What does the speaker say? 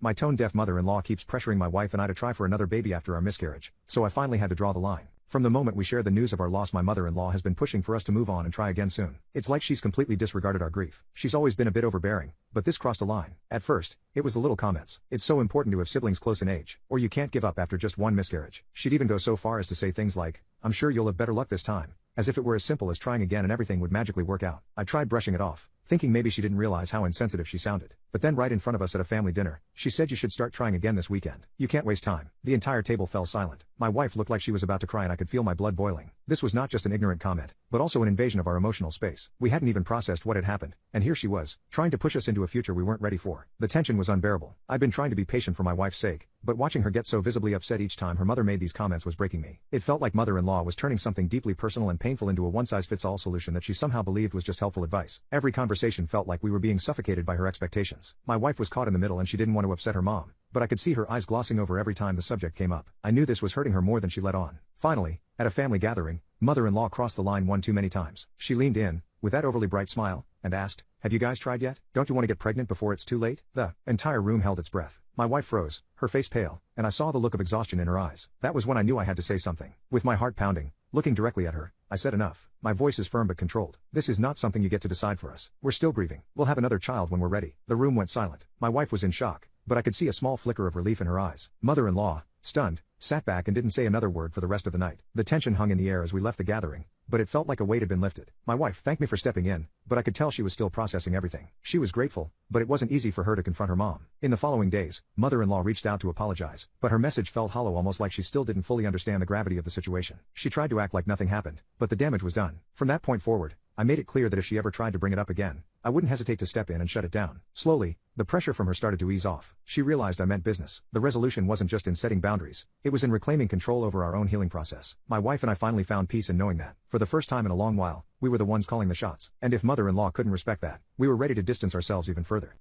My tone-deaf mother-in-law keeps pressuring my wife and I to try for another baby after our miscarriage, so I finally had to draw the line. From the moment we shared the news of our loss, my mother-in-law has been pushing for us to move on and try again soon. It's like she's completely disregarded our grief. She's always been a bit overbearing, but this crossed a line. At first, it was the little comments. It's so important to have siblings close in age, or you can't give up after just one miscarriage. She'd even go so far as to say things like, "I'm sure you'll have better luck this time," as if it were as simple as trying again and everything would magically work out. I tried brushing it off, thinking maybe she didn't realize how insensitive she sounded. But then right in front of us at a family dinner, she said you should start trying again this weekend. You can't waste time. The entire table fell silent. My wife looked like she was about to cry and I could feel my blood boiling. This was not just an ignorant comment, but also an invasion of our emotional space. We hadn't even processed what had happened, and here she was, trying to push us into a future we weren't ready for. The tension was unbearable. I'd been trying to be patient for my wife's sake, but watching her get so visibly upset each time her mother made these comments was breaking me. It felt like mother-in-law was turning something deeply personal and painful into a one-size-fits-all solution that she somehow believed was just helpful advice. Every conversation felt like we were being suffocated by her expectations. My wife was caught in the middle and she didn't want to upset her mom, but I could see her eyes glossing over every time the subject came up. I knew this was hurting her more than she let on. Finally, at a family gathering, mother-in-law crossed the line one too many times. She leaned in, with that overly bright smile, and asked, "Have you guys tried yet? Don't you want to get pregnant before it's too late?" The entire room held its breath. My wife froze, her face pale, and I saw the look of exhaustion in her eyes. That was when I knew I had to say something. With my heart pounding, looking directly at her, I said enough. My voice is firm but controlled. "This is not something you get to decide for us. We're still grieving. We'll have another child when we're ready." The room went silent. My wife was in shock, but I could see a small flicker of relief in her eyes. Mother-in-law, stunned, sat back and didn't say another word for the rest of the night. The tension hung in the air as we left the gathering, but it felt like a weight had been lifted. My wife thanked me for stepping in, but I could tell she was still processing everything. She was grateful, but it wasn't easy for her to confront her mom. In the following days, mother-in-law reached out to apologize, but her message felt hollow, almost like she still didn't fully understand the gravity of the situation. She tried to act like nothing happened, but the damage was done. From that point forward, I made it clear that if she ever tried to bring it up again, I wouldn't hesitate to step in and shut it down. Slowly, the pressure from her started to ease off. She realized I meant business. The resolution wasn't just in setting boundaries, it was in reclaiming control over our own healing process. My wife and I finally found peace in knowing that, for the first time in a long while, we were the ones calling the shots. And if mother-in-law couldn't respect that, we were ready to distance ourselves even further.